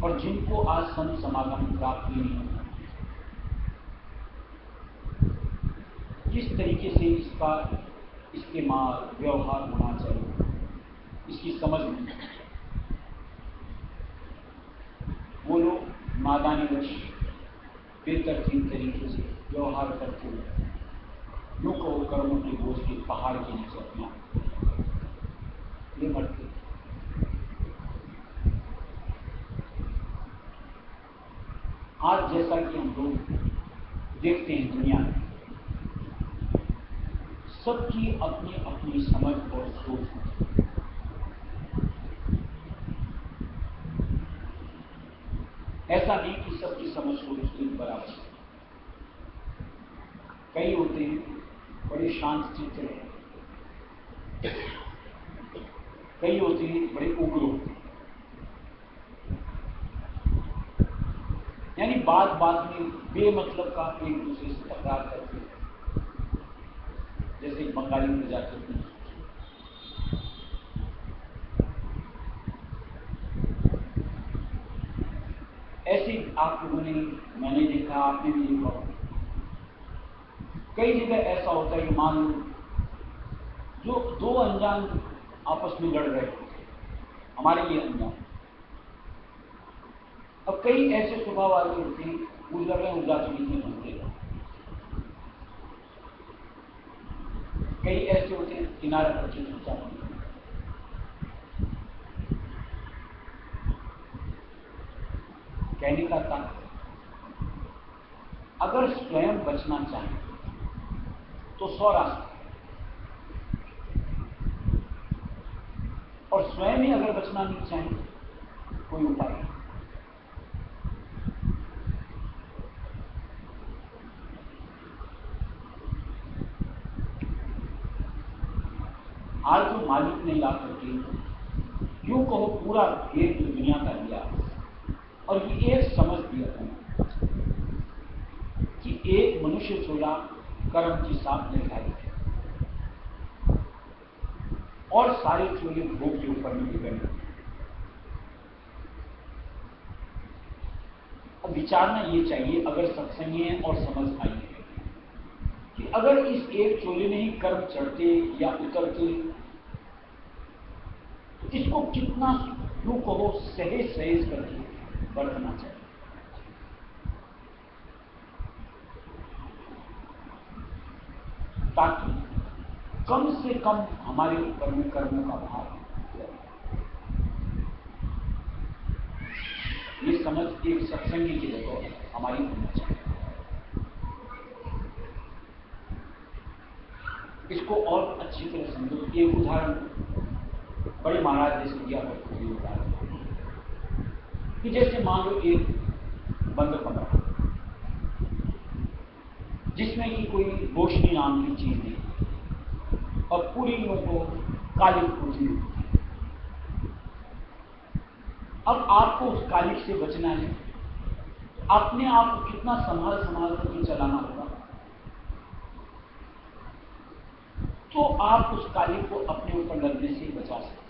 और जिनको आज संत समागम प्राप्त नहीं, किस तरीके से इसका इस्तेमाल व्यवहार होना चाहिए, इसकी समझ नहीं। वो लोग नादानीवश बेतरतीब तरीके से व्यवहार करते हुए यूं कहो कर्मों के बोझ के पहाड़ के नीचे अपना मरते। आज जैसा कि हम लोग देखते हैं दुनिया में, सबकी अपनी अपनी समझ और सोच है। ऐसा नहीं कि सबकी समझ सोच एक बराबर है। कई होते हैं बड़े शांत चित्त हैं, कई होते हैं बड़े उग्र होते हैं, यानी बात बात में बेमतलब का एक दूसरे से तकरार करते हैं, जैसे बंगाली प्रजाति में। ऐसे आप लोगों ने, मैंने देखा, आपने भी देखा, कई जगह ऐसा होता है कि मान लो जो दो अनजान आपस में लड़ रहे होते, हमारे लिए अनजान, अब कई ऐसे स्वभाव वाले होते हैं, वो लड़ रहे उदा चुनी में बनते, कई ऐसे होते हैं किनारा पर चुपचाप बनते। कहने का था, अगर स्वयं बचना चाहें तो 100 रास्ते, और स्वयं ही अगर बचना नहीं चाहें कोई उपाय नहीं। आज जो मालिक ने ला करके यूं कहो पूरा भेद जो दुनिया का दिया, और ये एक समझ दिया था कि एक मनुष्य चोला कर्म की साथ निर्धारित है और सारे चोले भोग के ऊपर में डिपेंड है। अब विचारना ये चाहिए, अगर सत्संग है और समझ आई है कि अगर इस एक चोले में ही कर्म चढ़ते या उतरते तो इसको कितना यूं कहो सहेज सहेज करके बरतना चाहिए, ताकि कम से कम हमारे ऊपर में कर्मों का भार। ये समझ एक सत्संगी की जगह हमारी होनी चाहिए। इसको और अच्छी तरह समझो। एक उदाहरण बड़े महाराज जैसे दिया होता है कि जैसे मान लो एक बंद कमरा जिसमें कि कोई रोशनी नाम की चीज नहीं और पूरी को काली पूजी। अब आपको उस कालिक से बचना है, अपने आप को कितना संभाल संभाल करके चलाना होगा, तो आप उस कालिक को अपने ऊपर लगने से बचा सकते।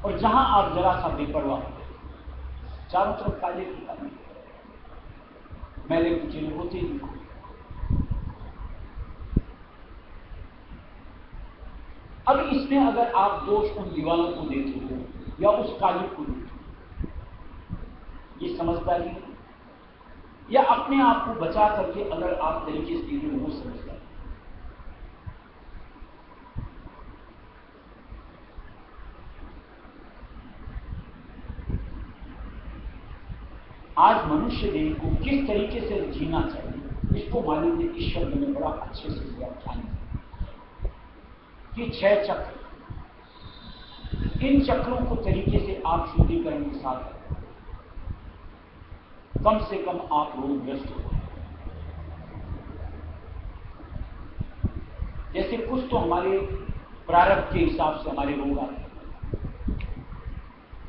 और जहां आप जरा सा बेपरवाह, चारों तरफ काले की काली, मैले कुछ होते ही। अब इसमें अगर आप दोष उन दीवारों को देते हो या उस कालिक को देते हो, ये समझदारी है, या अपने आप को बचा करके अगर आप तरीके से दे वो समझदारी। आज मनुष्य देह को किस तरीके से जीना चाहिए, इसको मालिक ने इस शब्द में बड़ा अच्छे से व्याख्यान दिया कि 6 चक्र, इन चक्रों को तरीके से आप शुद्धिकरण के साथ कम से कम आप रोगग्रस्त हो। जैसे कुछ तो हमारे प्रारब्ध के हिसाब से हमारे रोग आते हैं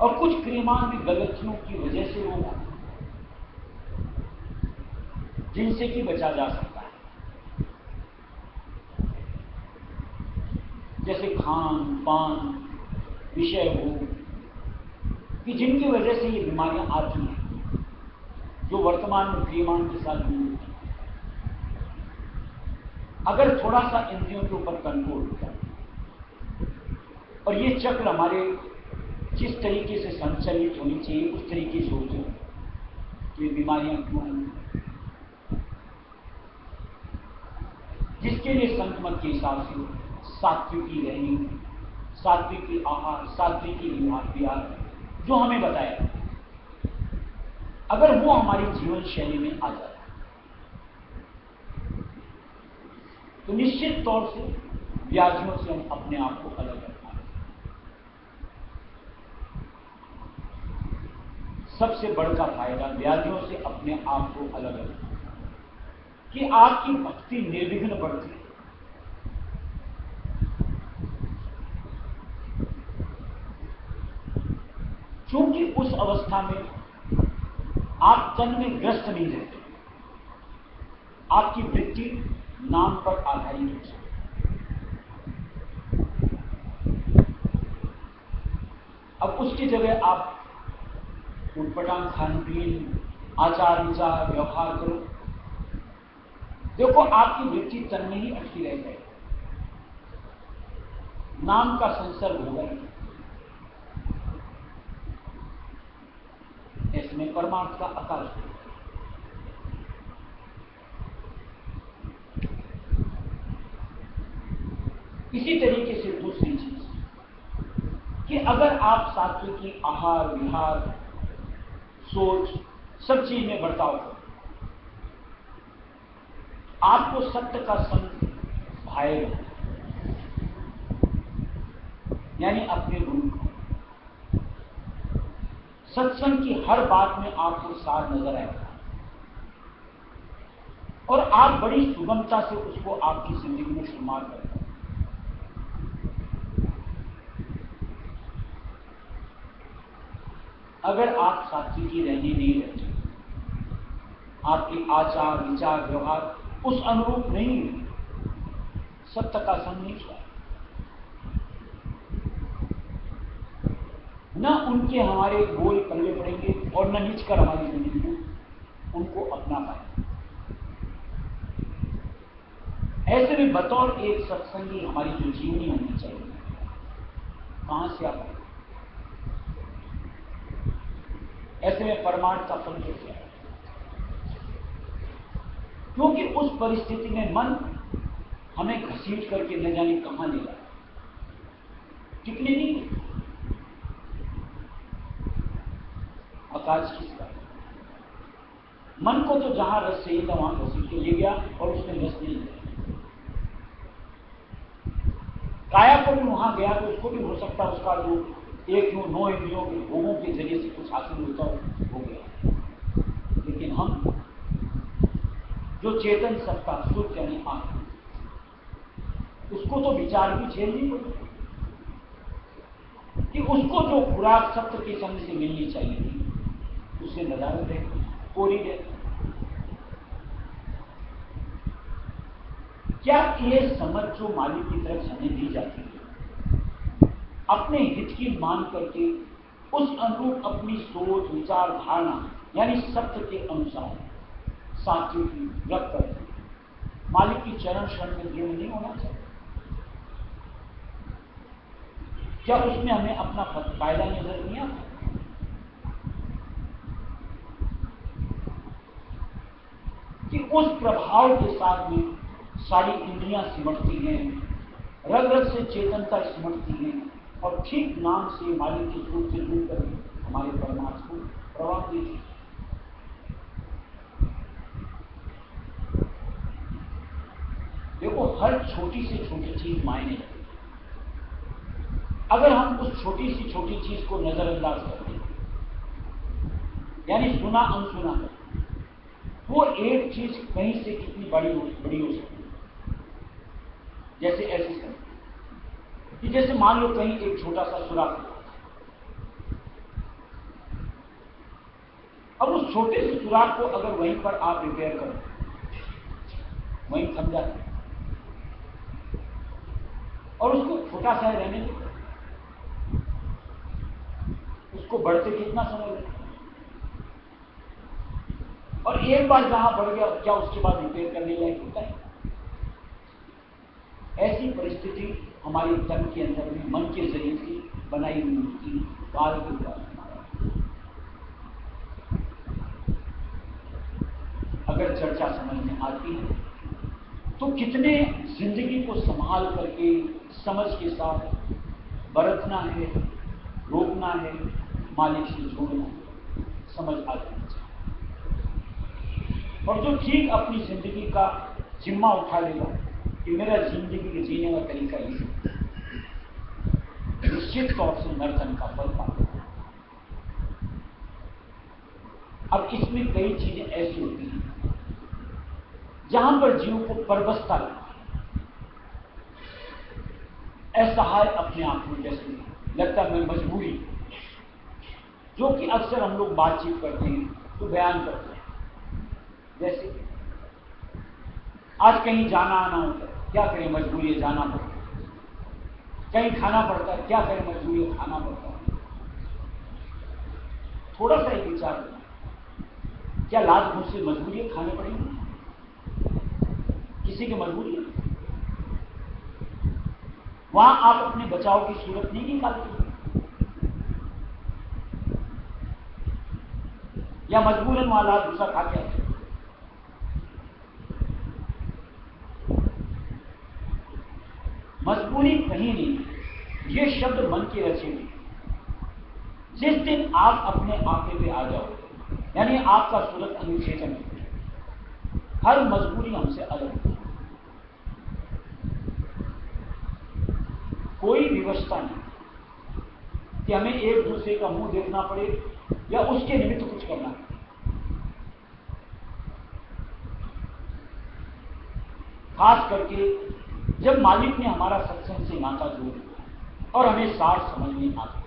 और कुछ क्रियामान भी गलतियों की वजह से रोग आते हैं जिनसे कि बचा जा सकता है। जैसे खान पान विषय हो कि जिनकी वजह से ये बीमारियां आती हैं, जो वर्तमान में क्रियमान के साथ जुड़ी होती है, अगर थोड़ा सा इंद्रियों के ऊपर कंट्रोल होता है और ये चक्र हमारे जिस तरीके से संचालित होनी चाहिए उस तरीके से होते हैं, तो ये बीमारियां क्यों हैं? जिसके लिए संत मत के हिसाब से सात्विकी रहनी, सात्विकी आहार, सात्विकी विहार जो हमें बताया, अगर वो हमारी जीवन शैली में आ जाए तो निश्चित तौर से व्याधियों से हम अपने आप को अलग रख पाएंगे। सबसे बड़ा फायदा व्याधियों से अपने आप को अलग रखना कि आपकी भक्ति निर्विघ्न बढ़ती है। क्योंकि उस अवस्था में आप तन में ग्रस्त नहीं रहते, आपकी वृत्ति नाम पर आधारित हो सकती। अब उसकी जगह आप उटपटांग खान पीन, आचार विचार, व्यवहार करो, देखो आपकी वृत्ति तन में ही अटकी रह जाएगी, नाम का संसर्ग होगा ही। इसमें परमार्थ का आकाश है। इसी तरीके से दूसरी चीज कि अगर आप सात्विकी आहार विहार सोच सब चीज में बर्ताव करो, आपको सत्य का संग भाएगा, यानी अपने गुरु का सत्संग की हर बात में आपको सार नजर आएगा और आप बड़ी सुगमता से उसको आपकी जिंदगी में शुमार करते हैं। अगर आप सात्विकी रहने नहीं रहते, आपके आचार विचार व्यवहार उस अनुरूप नहीं है, सत्य का संग नहीं किया, न उनके हमारे बोल पल्ले पड़ेंगे और न नीच कर हमारी जिंदगी में उनको अपना पाएंगे। ऐसे में बतौर एक सत्संगी हमारी जो जीवनी होनी चाहिए, कहां से आप ऐसे में परमार्थ का फल कैसे आए? क्योंकि उस परिस्थिति में मन हमें घसीट करके न जाने कहां ले जाए, टिकने नहीं देता। आकाश किसका? मन को तो जहां रस चाहिए था वहां घसीट के ले गया और उसने रस नहीं लिया। काया को भी वहां गया तो उसको भी हो सकता उसका जो एक जो 9 इंद्रियों के भोगों के जरिए से कुछ हासिल होता हो गया, लेकिन हम जो चेतन सत्ता शुद्ध यानी आत्मा, उसको तो विचार भी झेलनी पड़ेगी कि उसको जो खुराक सत्य के संग से मिलनी चाहिए थी उसे नदारत है, कोरी है। क्या ये समझ जो मालिक की तरफ से हमें दी जाती है, अपने हित की मान करके उस अनुरूप अपनी सोच विचार धारणा यानी सत्य के अनुसार सात्विकी व्रत करके मालिक की चरण शरण में दृढ़ नहीं होना चाहिए? क्या उसमें हमें अपना फायदा नजर नहीं आता? कि उस प्रभाव के साथ में सारी इंद्रियां सिमटती हैं, रग रग से चेतनता सिमटती हैं और ठीक नाम से मालिक के रूप से जुड़कर हमारे परमात्मा को प्रभाव देती है। देखो, हर छोटी से छोटी चीज मायने रखती है। अगर हम उस छोटी सी छोटी चीज को नजरअंदाज करते हैं, यानी सुना अनसुना करते, वो एक चीज कहीं से कितनी बड़ी हो सकती है। जैसे ऐसी कि जैसे मान लो कहीं एक छोटा सा सुराख, अब उस छोटे से सुराख को अगर वहीं पर आप रिपेयर करो, वहीं थम जाता है और उसको छोटा सा रहने दो, उसको बढ़ते कितना समय लगता है? और एक बार जहां बढ़ गया क्या उसके बाद रिपेयर करने लायक होता है? ऐसी परिस्थिति हमारे तन के अंदर में मन के जरिए से बनाई हुई होती बाल के द्वारा। अगर चर्चा समझ में आती है तो कितने जिंदगी को संभाल करके समझ के साथ बरतना है, रोकना है, मालिक से जोड़ना है, समझ आ जानी चाहिए। और जो ठीक अपनी जिंदगी का जिम्मा उठा लेगा कि मेरा जिंदगी के जीने का तरीका ही निश्चित तौर से नर्तन का फल पाता है। अब इसमें कई चीजें ऐसी होती हैं जहां पर जीव को परबस्ता असहाय अपने आप में जैसे लगता है मजबूरी, जो कि अक्सर हम लोग बातचीत करते हैं तो बयान करते हैं। जैसे आज कहीं जाना आना होता है, क्या करें मजबूरी है, जाना पड़ता है। कहीं खाना पड़ता है, क्या करें मजबूरी है, खाना पड़ता है। थोड़ा सा एक विचार करें, क्या लाज भूख से मजबूरी है खाने पड़ेंगे? किसी की मजबूरी है? वहां आप अपने बचाव की सूरत नहीं निकालते, या मजबूरन वहां लाल भूसा खा के आते। मजबूरी कहीं नहीं, ये शब्द मन के रचे हुए। जिस दिन आप अपने आपे पे आ जाओ, यानी आपका सूरत अनुच्छेदन, हर मजबूरी हमसे अलग है। कोई व्यवस्था नहीं कि हमें एक दूसरे का मुंह देखना पड़े या उसके निमित्त कुछ करना पड़े। खास करके जब मालिक ने हमारा सत्संग से नाता जोड़ दिया और हमें सार समझ में आ गया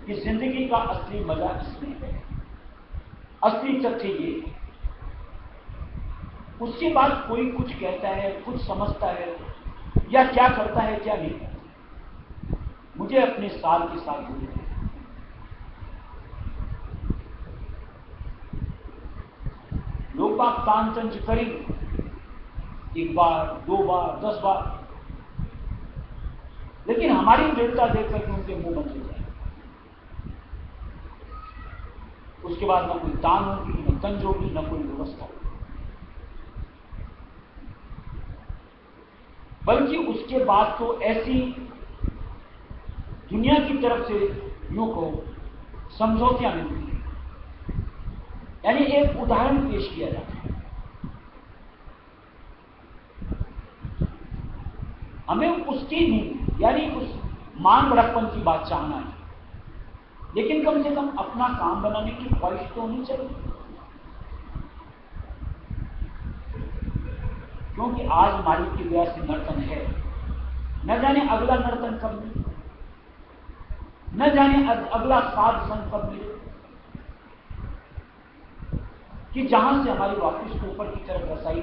कि जिंदगी का असली मजा इसमें है, असली तथ्य ये, उसके बाद कोई कुछ कहता है, कुछ समझता है या क्या करता है क्या नहीं, मुझे अपने सार के साथ जुड़े। लोग बात तान तंज करेंगे, एक बार, दो बार, 10 बार, लेकिन हमारी दृढ़ता देख करके उनके मुंह बंद हो जाए। उसके बाद न कोई तान होगी, न तंज होगी, न कोई व्यवस्था होगी, बल्कि उसके बाद तो ऐसी दुनिया की तरफ से यूं को समझौतियां मिलती है। यानी एक उदाहरण पेश किया जाता है, हमें उसकी नहीं, यानी उस मान बड़प्पन की बात चाहना है, लेकिन कम से कम अपना काम बनाने की ख्वाहिश तो होनी चाहिए। क्योंकि आज मालिक की दया से नर्तन है, न जाने अगला नर्तन कब मिले, न जाने अगला साध संग कब मिले कि जहां से हमारी वापस को ऊपर की तरफ रसाई।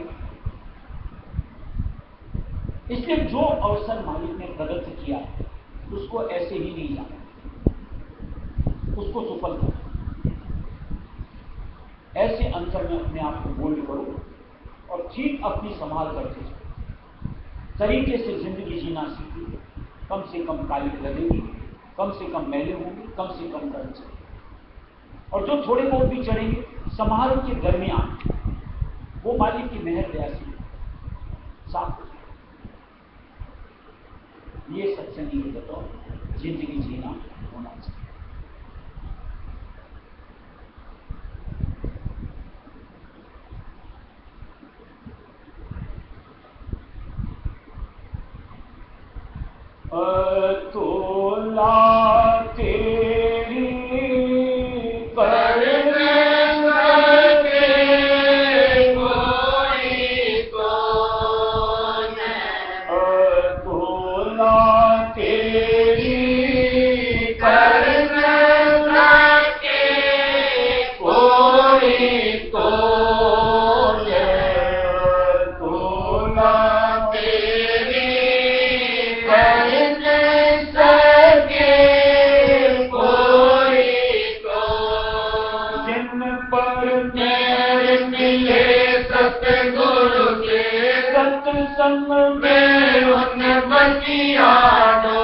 इसलिए जो अवसर मालिक ने प्रदत्त किया उसको ऐसे ही नहीं जाना, उसको सुफल करो। ऐसे अंतर में अपने आप को बोल्ड करो और ठीक अपनी संभाल करके तरीके से जिंदगी जीना सीखो। कम से कम कालिक लगेगी, कम से कम मैले होंगे, कम से कम कर्म चढ़ेंगे, और जो थोड़े बहुत भी चढ़ेंगे समारोह के दरमियान वो मालिक की मेहर दया से साफ हो। ये सत्संगी की बतौर जिंदगी जीना होना चाहिए। तोला तेरी पर मिले सतगुरु के, सत्संग में उन बतिया दो।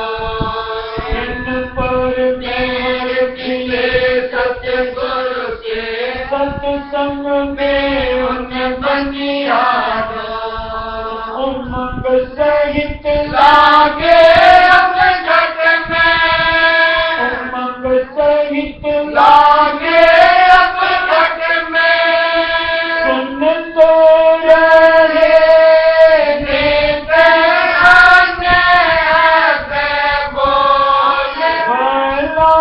इन पर मेरे मिले सतगुरु के, सत्संग में उन बतिया दो। उमंग सहित लागे अब घट में, उमंग सहित लागे अब घट में। सुन तो रहे भला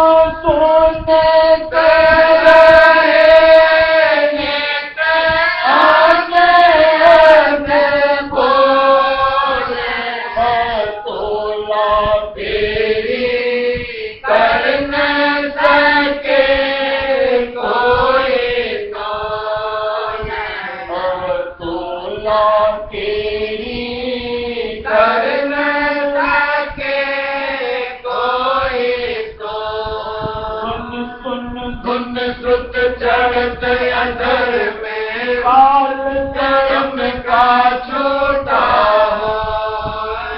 सुनते चढ़त अंदर में काल कर्म का छोटा हो।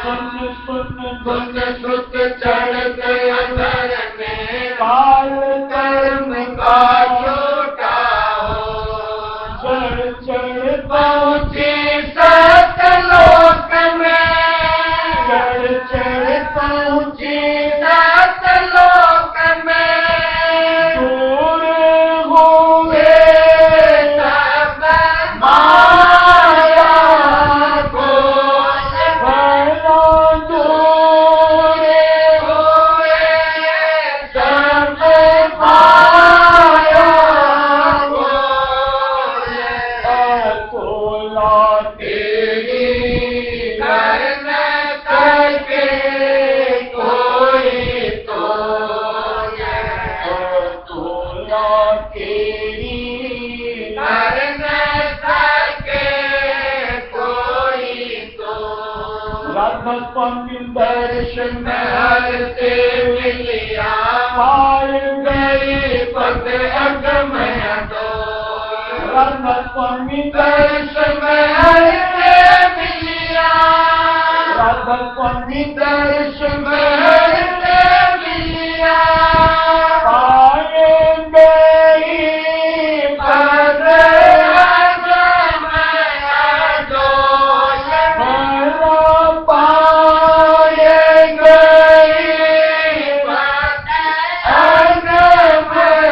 सुन सुन धुन सुत चढ़त अंदर में काल कर्म का छोटा हो। चढ़ चढ़ पहुँची सतलोक में, चढ़ चढ़ पहुँची सतलोक में। दूर हुए सब माया को, भला दूर हुए सब माया को। तोला तेरी करन करके कोई तो तोला तेरी करन करके कोई तो। राधा स्वामी दर्शन दर्शन हर से मिलिया, पाए गई पद अगमय दो। राधा स्वामी दर्शन हर से मिलिया, राधा स्वामी दर्शन हर से मिलिया। पाए गई पद अगमय दो। भला पाए गई पद अगमय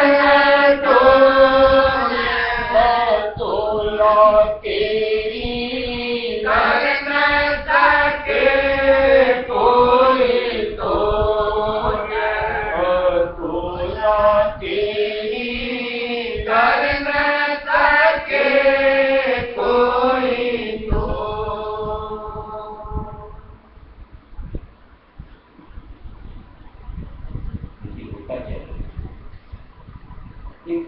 दो। तोला तेरी करन सके कोई तो। तोला तेरी करन सके कोई तो। ये होता क्या है? एक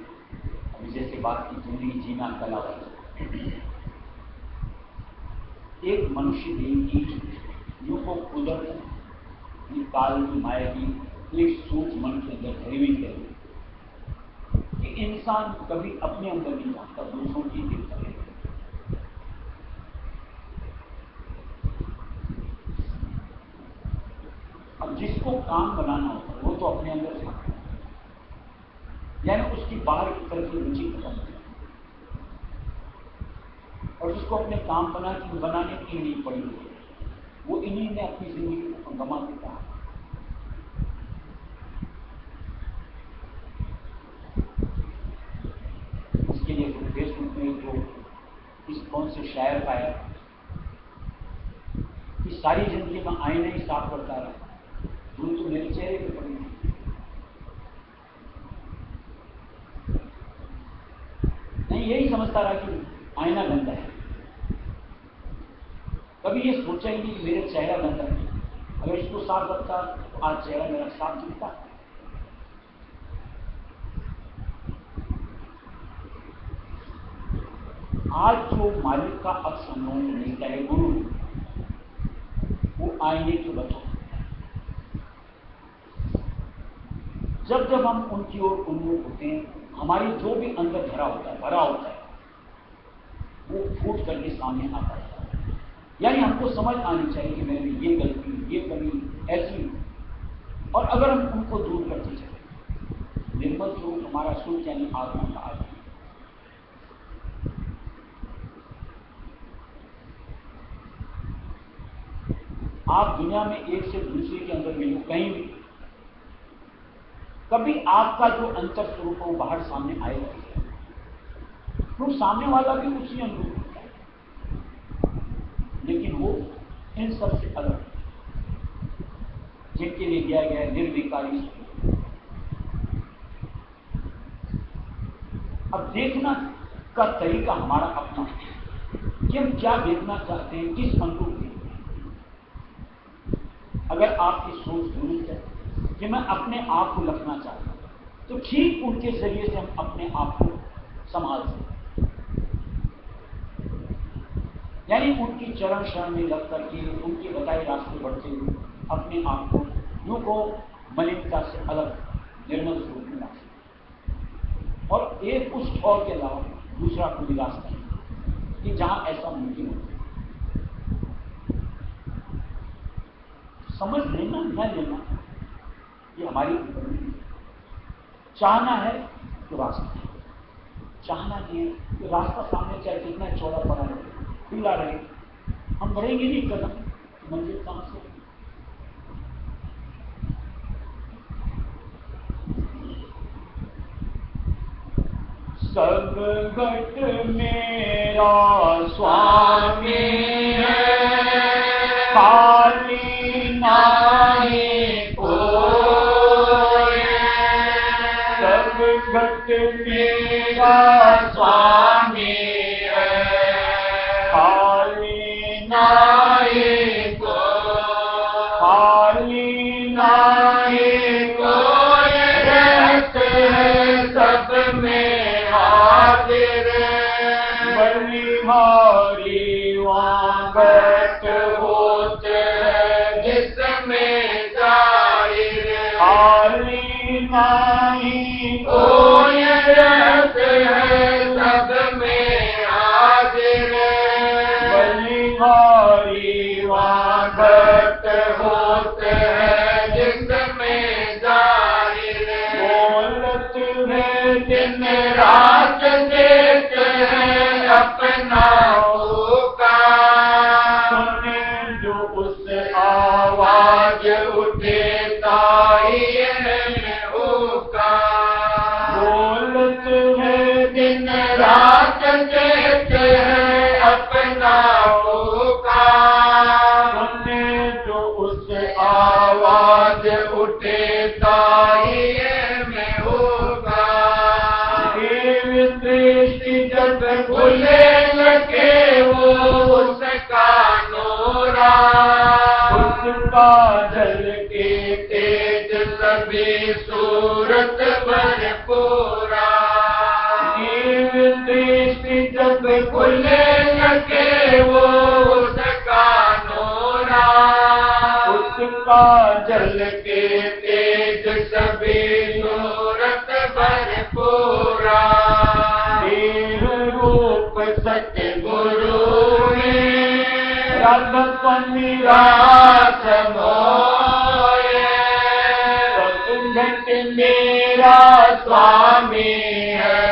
अभी जैसे बात की जिंदगी जीना कला वाली, एक मनुष्य देह की यूं को कुदरत की काल की माया की एक सूच मन के अंदर भरी हुई है कि इंसान कभी अपने अंदर नहीं जाता, दूसरों की देखता है। अब जिसको काम बनाना होता है वो तो अपने अंदर से आता है, यानी उसकी बाहर की तरफ की रुचि खत्म हो जाती है, और जिसको अपने काम बनाने की नहीं पड़ी है वो इन्हीं ने अपनी जिंदगी को गंवा देता है। इसके लिए तो फेसबुक में जो इस कौन से शायर का है कि सारी जिंदगी में आईना ही साफ करता रहा, धूल तो मेरे चेहरे पे पड़ी थी। नहीं, यही समझता रहा कि आईना गंदा है, कभी ये सोचा ही नहीं कि मेरा चेहरा गंदा है। अगर इसको साफ रखता तो आज चेहरा मेरा साफ दिखता। आज जो मालिक का अक्स हम लोगों को मिलता है गुरु, वो आईने की वजह। जब जब हम उनकी ओर उन्मुख होते हैं, हमारी जो भी अंदर भरा होता है वो फूट करके सामने आता है। यानी हमको समझ आनी चाहिए कि मेरे में ये गलती, ये कमी ऐसी, और अगर हम उनको दूर करते चले, निर्मल स्वरूप हमारा सुख यानी आत्मा का आत्मा। आप दुनिया में एक से दूसरे के अंदर मिलो कहीं भी, कभी आपका जो अंतर स्वरूप है वो बाहर सामने आएगा, तो सामने वाला भी उसी अनुरूप होता है, लेकिन वो इन सब से अलग है, जिनके लिए दिया गया है निर्विकारी स्वरूप। अब देखना का तरीका हमारा अपना है कि हम क्या देखना चाहते हैं, किस अनुरूप देखते हैं। अगर आपकी सोच दुरुस्त है कि मैं अपने आप को रखना चाहता हूं, तो ठीक उनके जरिए से हम अपने आप को संभाल सकते हैं। यानी उनकी चरण शरण में लग करके उनके बताए रास्ते बढ़ते हुए अपने आप को यूं को मलिनता से अलग निर्मल स्वरूप में ला सकते, और एक उस ठौर के अलावा दूसरा कोई रास्ता नहीं कि जहां ऐसा मुमकिन हो। समझ लेना न लेना ये हमारी ऊपर नहीं। चाहना है तो रास्ता है, चाहना नहीं है तो रास्ता सामने चाहे कितना चौड़ा पड़ा रहे, खुला रहे, हम बढ़ेंगे नहीं कदम, मंजिल कहां से। सब घट मेरा स्वामी है, खाली नाहीं कोई। सब घट मेरा स्वामी है, खाली नाहीं कोई। खाली नाहीं कोई, रहते हैं सब में हाजिर। बलिहारी वांगट होते हैं जिसमें जाहिर। खाली नहीं कोई, रहते हैं सब में हाजिर। बलिहारी वांगट होते हैं जिसमें जाहिर। बोलत है दिन रात देते हैं अपना पुकार। सुने जो उस आवाज उठे ताईन में हुकार। बोलत है दिन रात देते हैं अपना पुकार। सुने जो उस आवाज उठे ताईन में हुकार। देव दृष्टि जब खुले लगे वो उसका नूरा। उसका जल के तेज सभी सूरत भरपूरा। देव दृष्टि जब खुले लगे वो उसका नूरा। उसका जल के तेज सभी सूरत भरपूरा। देह रूप सतगुरु में रघुपति रास मोए। सतगत मेरा स्वामी है,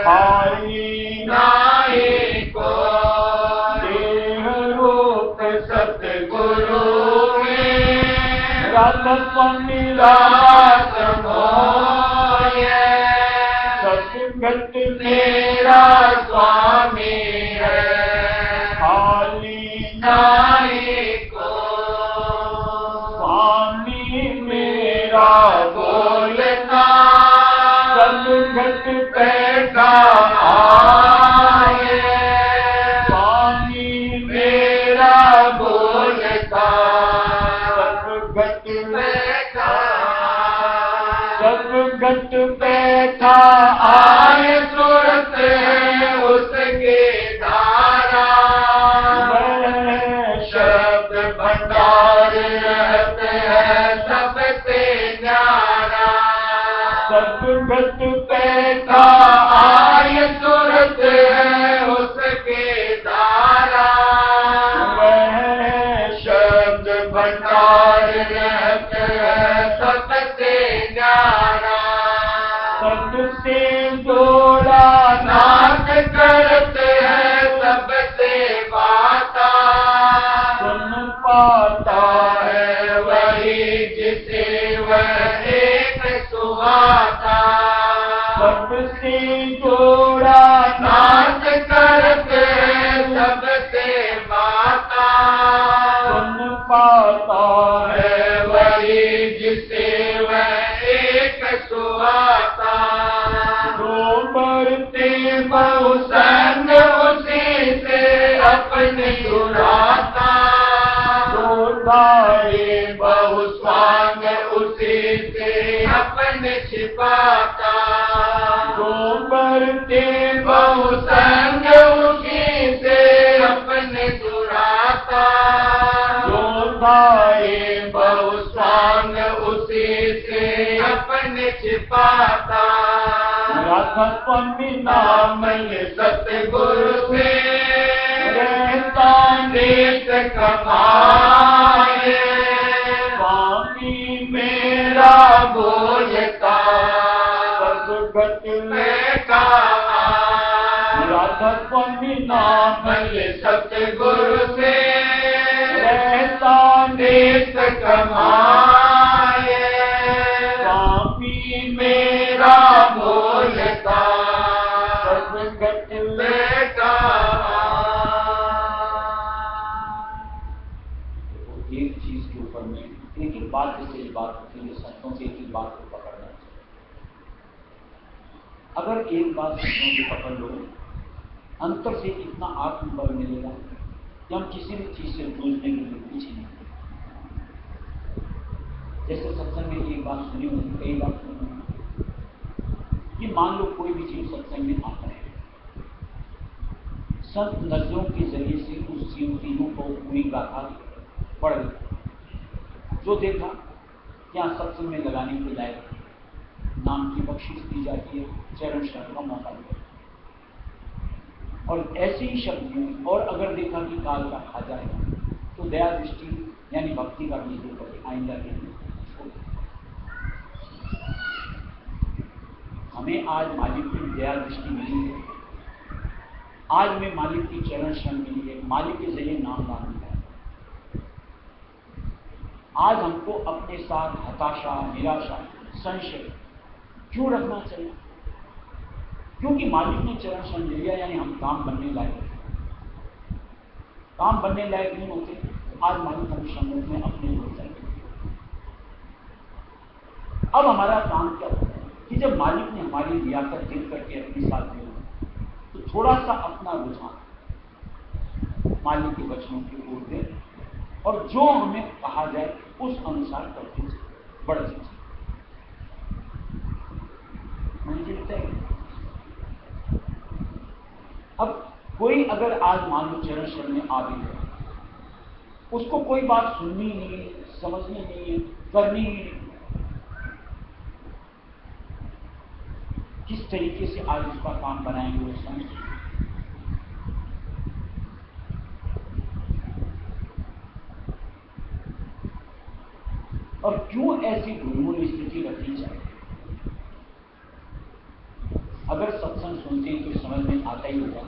खाली नाहीं कोई। देह रूप सतगुरु में रघुपति रास मोए। सतगत मेरा स्वामी है, खाली नाहीं कोई। स्वामी मेरा बोलता सतगत बैठा आए। स्वामी मेरा बोलता सतगत बैठा। सतगत बैठा आए, सूरत है उसके धारा। शब्द भंडार रहते हैं सबसे न्यारा। सतगत बैठा आए, सूरत है उसके से जोड़ा नाथ करके सबसे बाता सुन पाता है वही जिसे वह एक सुहाता जो बढ़ते बहु संग उसी से अपने जुड़ाता जो धारे बहु स्वांग उसी से अपने छिपाता जो बढ़ते बहु संग उसी से अपने जुड़ाता जो धारे बहु स्वांग उसी से अपने छिपाता स्वामी नाम ये सतगुरु से रहता नित कमाए स्वामी मेरा बोलता सदगत मैं कहा राधा स्वामी नाम ये सतगुरु से रहता नित कमाए स्वामी मेरा बोलता सदगत मैं कहा एक चीज के ऊपर में एक ही बात जैसे ये बात होती है, संतों से एक ही बात को पकड़ना चाहिए। अगर एक बात संतों की पकड़ लो, अंतर से इतना आत्मबल मिलेगा कि हम किसी भी चीज से जूझने के लिए पीछे नहीं। जैसे सत्संग में एक बात सुनी होगी, कई बात सुनी होगी कि मान लो कोई भी चीज सत्संग में आता है, संत नजरों के जरिए से उस चीजों को पूरी गाथा पढ़ गई, जो देखा क्या सत्संग में लगाने के लायक नाम की बख्शिश दी जाती है, चरण शरण का मौका दिया। और ऐसे ही शब्द में और अगर देखा कि काल का खा जाएगा तो दया दृष्टि यानी भक्ति का भी करके आइंदा के लिए हमें आज मालिक की दया दृष्टि मिली है, आज हमें मालिक की चरण शरण मिली है, मालिक के जरिए नाम दान मिला है। आज हमको अपने साथ हताशा, निराशा, संशय क्यों रखना चाहिए? क्योंकि मालिक ने चरण शरण ले लिया, यानी हम काम बनने लायक हैं। काम बनने लायक नहीं होते, आज मालिक हम शरण में अपने हो जाएंगे। अब हमारा काम क्या होता है कि जब मालिक ने हमारी लियाकत देख करके अपने साथ में तो थोड़ा सा अपना रुझान मालिक के वचनों की ओर दे और जो हमें कहा जाए उस अनुसार करते बढ़ जाए। अब कोई अगर आज मान लो चरण शरण में आ भी है, उसको कोई बात सुननी नहीं है, समझनी नहीं है, करनी ही नहीं, किस तरीके से आज उसका काम बनाएंगे वो समझ। और क्यों ऐसी दुर्मूल स्थिति रखनी चाहिए? अगर सत्संग सुनते हैं तो समझ में आता ही होगा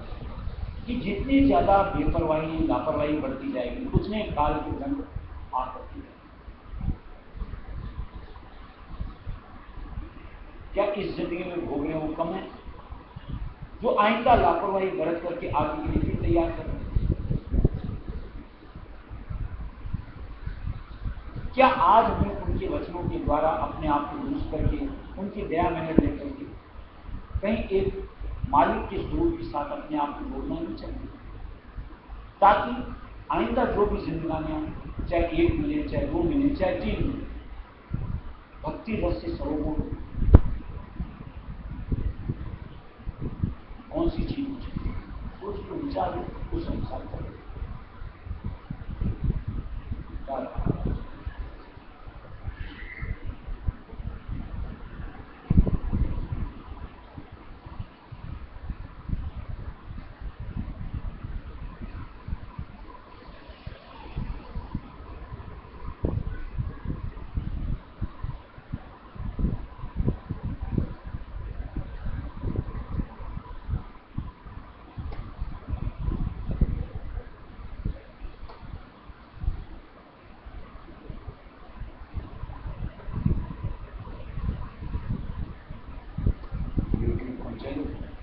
कि जितनी ज्यादा बेपरवाही लापरवाही बढ़ती जाएगी उतने काल के दंड आ सकती है। क्या इस जिंदगी में भोग रहे वो कम है जो आइंदा लापरवाही बरत करके आगे के लिए फिर तैयार कर रहे हैं? क्या आज हमें उनके वचनों के द्वारा अपने आप को दुरुस्त करके उनकी दया मेहनत लेकर के कहीं एक मालिक के स्वरूप के साथ अपने आप को जोड़ना नहीं चाहिए, ताकि आइंदा जो भी जिंदगानियां चाहे एक मिले, चाहे दो मिले, चाहे तीन मिले, भक्ति रस से सरोवर कौन सी चीज मुझे सोच लो, विचार लो, उस अनुसार करो। जरूर